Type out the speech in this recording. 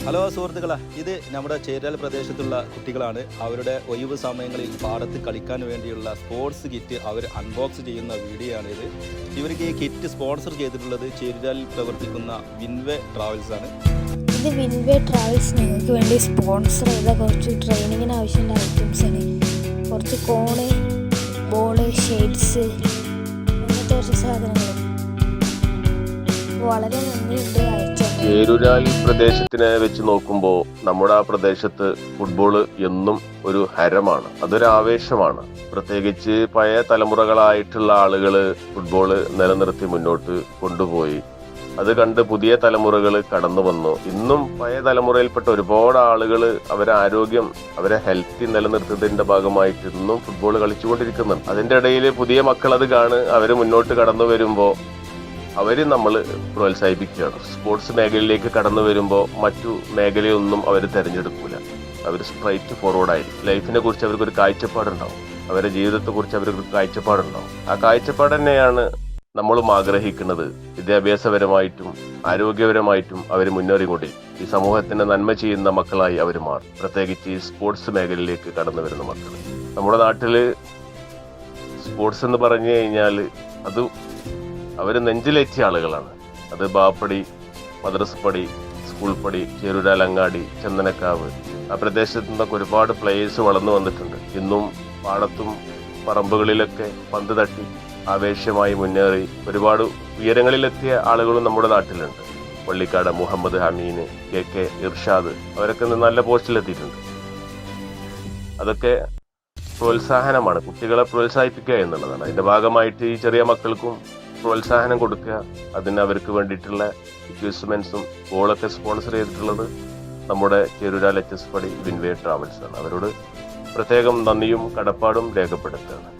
Hello സുഹൃത്തുക്കളെ, ഇത് നമ്മുടെ ചേരാൽ പ്രദേശത്തുള്ള കുട്ടികളാണ്. അവരുടെ ഒഴിവ് സമയങ്ങളിൽ പാടത്ത് കളിക്കാൻ വേണ്ടിയുള്ള സ്പോർട്സ് കിറ്റ് അവർ അൺബോക്സ് ചെയ്യുന്ന വീഡിയോ ആണിത്. ഇവർക്ക് ഈ കിറ്റ് സ്പോൺസർ ചെയ്തിട്ടുള്ളത് ചേരാലിൽ പ്രവർത്തിക്കുന്ന വിൻവേ ട്രാവൽസ് ആണ്. ഇത് വിൻവേ ട്രാവൽസ് നിങ്ങൾക്ക് വേണ്ടി സ്പോൺസർ ചെയ്ത കുറച്ച് ട്രെയിനിങ്ങിന് ആവശ്യമുള്ള ഐറ്റംസ് ആണ്. കുറച്ച് കോണ്, ബോള്, ഷെയ്ഡ്സ്, അങ്ങനത്തെ കുറച്ച് സാധനങ്ങളും. വളരെ നന്ദിയുണ്ട് അയച്ചു. ചേരുരാൽ പ്രദേശത്തിനെ വെച്ച് നോക്കുമ്പോൾ നമ്മുടെ ആ പ്രദേശത്ത് ഫുട്ബോൾ എന്നും ഒരു ഹരമാണ്, അതൊരു ആവേശമാണ്. പ്രത്യേകിച്ച് പഴയ തലമുറകളായിട്ടുള്ള ആളുകൾ ഫുട്ബോൾ നിലനിർത്തി മുന്നോട്ട് കൊണ്ടുപോയി. അത് കണ്ട് പുതിയ തലമുറകൾ കടന്നു വന്നു. ഇന്നും പഴയ തലമുറയിൽപ്പെട്ട ഒരുപാട് ആളുകൾ അവരെ ആരോഗ്യം, അവരെ ഹെൽത്തി നിലനിർത്തുന്നതിന്റെ ഭാഗമായിട്ട് ഇന്നും ഫുട്ബോൾ കളിച്ചുകൊണ്ടിരിക്കുന്നുണ്ട്. അതിന്റെ ഇടയിൽ പുതിയ മക്കൾ അത് അവർ മുന്നോട്ട് കടന്നു വരുമ്പോൾ അവര് നമ്മൾ പ്രോത്സാഹിപ്പിക്കുകയാണ്. സ്പോർട്സ് മേഖലയിലേക്ക് കടന്നു വരുമ്പോൾ മറ്റു മേഖലയൊന്നും അവർ തിരഞ്ഞെടുക്കൂല. അവർ സ്ട്രൈറ്റ് ഫോർവേഡായിരിക്കും. ലൈഫിനെ കുറിച്ച് അവർക്കൊരു കാഴ്ചപ്പാടുണ്ടാവും, അവരുടെ ജീവിതത്തെക്കുറിച്ച് അവർക്ക് കാഴ്ചപ്പാടുണ്ടാവും. ആ കാഴ്ചപ്പാട് തന്നെയാണ് നമ്മളും ആഗ്രഹിക്കുന്നത്. വിദ്യാഭ്യാസപരമായിട്ടും ആരോഗ്യപരമായിട്ടും അവർ മുന്നേറിക്കൊണ്ടിരിക്കും. ഈ സമൂഹത്തിന് നന്മ ചെയ്യുന്ന മക്കളായി അവർ മാറും. പ്രത്യേകിച്ച് ഈ സ്പോർട്സ് മേഖലയിലേക്ക് കടന്നു വരുന്ന മക്കൾ. നമ്മുടെ നാട്ടില് സ്പോർട്സ് എന്ന് പറഞ്ഞു കഴിഞ്ഞാൽ അത് അവർ നെഞ്ചിലേറ്റിയ ആളുകളാണ്. അത് ബാപ്പടി, മദ്രസപ്പടി, സ്കൂൾ പടി, ചേരുരാൽ, അങ്ങാടി, ചന്ദനക്കാവ്, ആ പ്രദേശത്തു നിന്നൊക്കെ ഒരുപാട് പ്ലേയേഴ്സ് വളർന്നു വന്നിട്ടുണ്ട്. ഇന്നും പാടത്തും പറമ്പുകളിലൊക്കെ പന്ത് തട്ടി ആവേശമായി മുന്നേറി ഒരുപാട് ഉയരങ്ങളിലെത്തിയ ആളുകളും നമ്മുടെ നാട്ടിലുണ്ട്. പള്ളിക്കാട് മുഹമ്മദ് ഹമീന്, കെ ഇർഷാദ്, അവരൊക്കെ നല്ല പോസ്റ്റിലെത്തിയിട്ടുണ്ട്. അതൊക്കെ പ്രോത്സാഹനമാണ്, കുട്ടികളെ പ്രോത്സാഹിപ്പിക്കുക എന്നുള്ളതാണ്. അതിന്റെ ഭാഗമായിട്ട് ഈ ചെറിയ മക്കൾക്കും പ്രോത്സാഹനം കൊടുക്കുക. അതിന് അവർക്ക് വേണ്ടിയിട്ടുള്ള എക്വിപ്മെന്റ്സും ബോളൊക്കെ സ്പോൺസർ ചെയ്തിട്ടുള്ളത് നമ്മുടെ ചേരുരാൽ HSPടി വിൻവേ ട്രാവൽസ് ആണ്. അവരോട് പ്രത്യേകം നന്ദിയും കടപ്പാടും രേഖപ്പെടുത്തുകയാണ്.